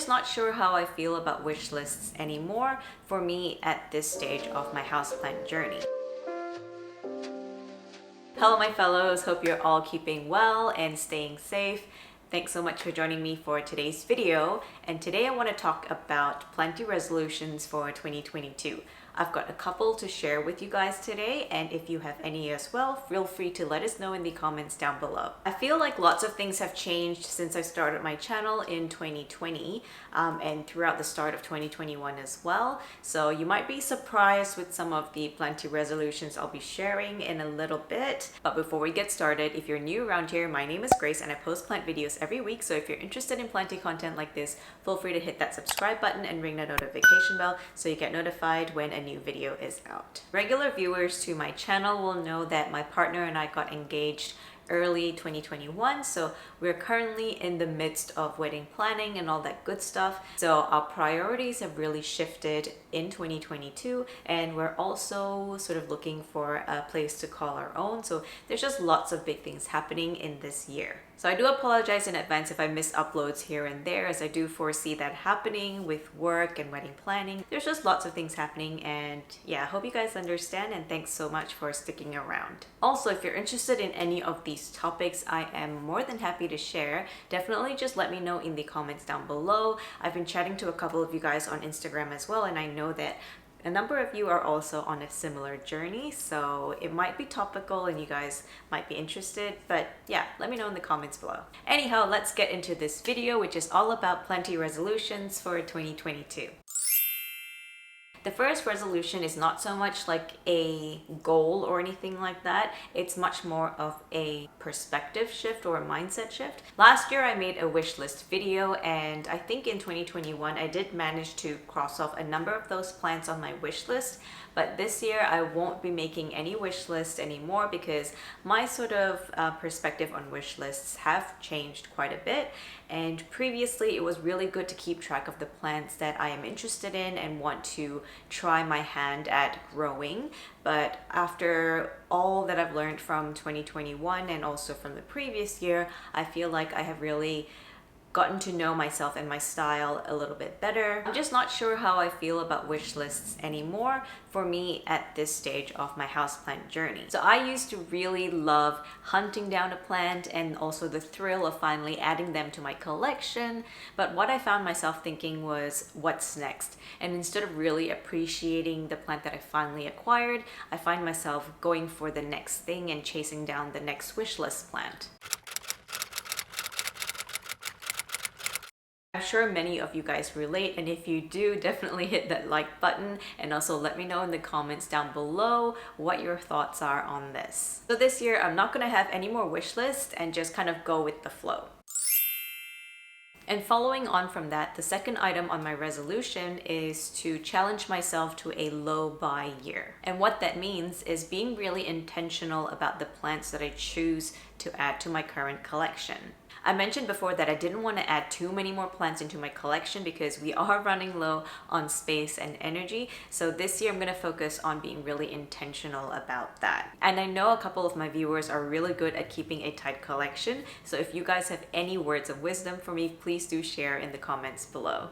just not sure how I feel about wish lists anymore for me at this stage of my houseplant journey. Hello my fellows, hope you're all keeping well and staying safe. Thanks so much for joining me for today's video, and today I want to talk about plenty resolutions for 2022. I've got a couple to share with you guys today, and if you have any as well, feel free to let us know in the comments down below. I feel like lots of things have changed since I started my channel in 2020 and throughout the start of 2021 as well. So you might be surprised with some of the plenty resolutions I'll be sharing in a little bit. But before we get started, if you're new around here, my name is Grace and I post plant videos every week. So if you're interested in plenty content like this, feel free to hit that subscribe button and ring the notification bell so you get notified when a new video is out. Regular viewers to my channel will know that my partner and I got engaged early 2021, so we're currently in the midst of wedding planning and all that good stuff. So our priorities have really shifted in 2022, and we're also sort of looking for a place to call our own. So there's just lots of big things happening in this year. So I do apologize in advance if I miss uploads here and there, as I do foresee that happening with work and wedding planning. There's just lots of things happening, and yeah, I hope you guys understand, and thanks so much for sticking around. Also, if you're interested in any of these topics, I am more than happy to share. Definitely just let me know in the comments down below. I've been chatting to a couple of you guys on Instagram as well, and I know that a number of you are also on a similar journey, so it might be topical and you guys might be interested, but yeah, let me know in the comments below. Anyhow, let's get into this video, which is all about plenty resolutions for 2022. The first resolution is not so much like a goal or anything like that. It's much more of a perspective shift or a mindset shift. Last year I made a wish list video, and I think in 2021 I did manage to cross off a number of those plans on my wish list. But this year I won't be making any wish lists anymore because my sort of perspective on wish lists have changed quite a bit. And previously it was really good to keep track of the plants that I am interested in and want to try my hand at growing. But after all that I've learned from 2021 and also from the previous year, I feel like I have really gotten to know myself and my style a little bit better. I'm just not sure how I feel about wish lists anymore for me at this stage of my houseplant journey. So I used to really love hunting down a plant and also the thrill of finally adding them to my collection. But what I found myself thinking was, what's next? And instead of really appreciating the plant that I finally acquired, I find myself going for the next thing and chasing down the next wish list plant. I'm sure many of you guys relate, and if you do, definitely hit that like button and also let me know in the comments down below what your thoughts are on this. So this year I'm not going to have any more wish lists and just kind of go with the flow. And following on from that, the second item on my resolution is to challenge myself to a low buy year. And what that means is being really intentional about the plants that I choose to add to my current collection. I mentioned before that I didn't want to add too many more plants into my collection because we are running low on space and energy. So this year I'm going to focus on being really intentional about that. And I know a couple of my viewers are really good at keeping a tight collection. So if you guys have any words of wisdom for me, please do share in the comments below.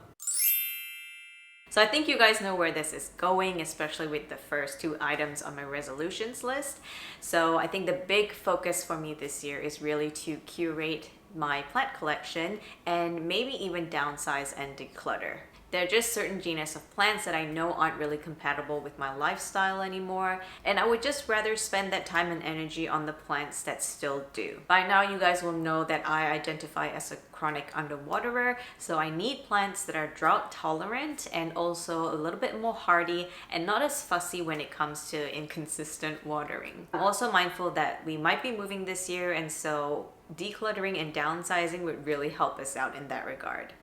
So I think you guys know where this is going, especially with the first two items on my resolutions list. So I think the big focus for me this year is really to curate my plant collection and maybe even downsize and declutter. There are just certain genus of plants that I know aren't really compatible with my lifestyle anymore, and I would just rather spend that time and energy on the plants that still do. By now you guys will know that I identify as a chronic underwaterer, so I need plants that are drought tolerant and also a little bit more hardy and not as fussy when it comes to inconsistent watering. I'm also mindful that we might be moving this year, and so decluttering and downsizing would really help us out in that regard.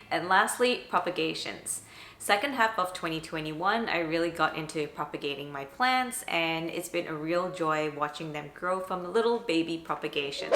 And lastly, propagations. Second half of 2021, I really got into propagating my plants, and it's been a real joy watching them grow from little baby propagations.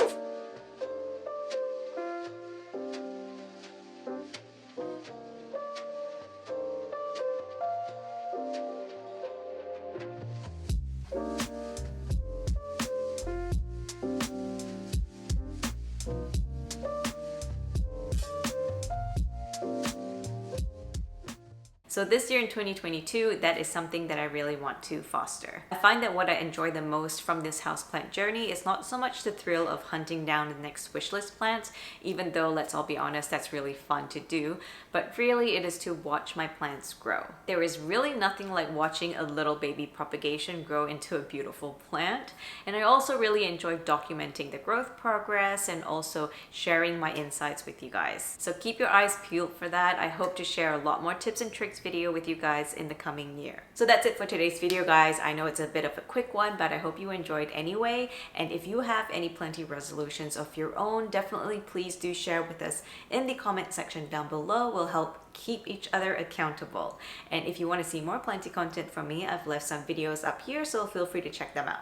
So this year in 2022, that is something that I really want to foster. I find that what I enjoy the most from this houseplant journey is not so much the thrill of hunting down the next wishlist plants, even though, let's all be honest, that's really fun to do, but really it is to watch my plants grow. There is really nothing like watching a little baby propagation grow into a beautiful plant, and I also really enjoy documenting the growth progress and also sharing my insights with you guys. So keep your eyes peeled for that. I hope to share a lot more tips and tricks video with you guys in the coming year. So that's it for today's video, guys. I know it's a bit of a quick one, but I hope you enjoyed anyway. And if you have any plenty resolutions of your own, definitely please do share with us in the comment section down below. We'll help keep each other accountable. And if you want to see more plenty content from me, I've left some videos up here, so feel free to check them out.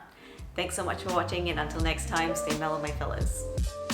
Thanks so much for watching, and until next time, stay mellow, my fellows.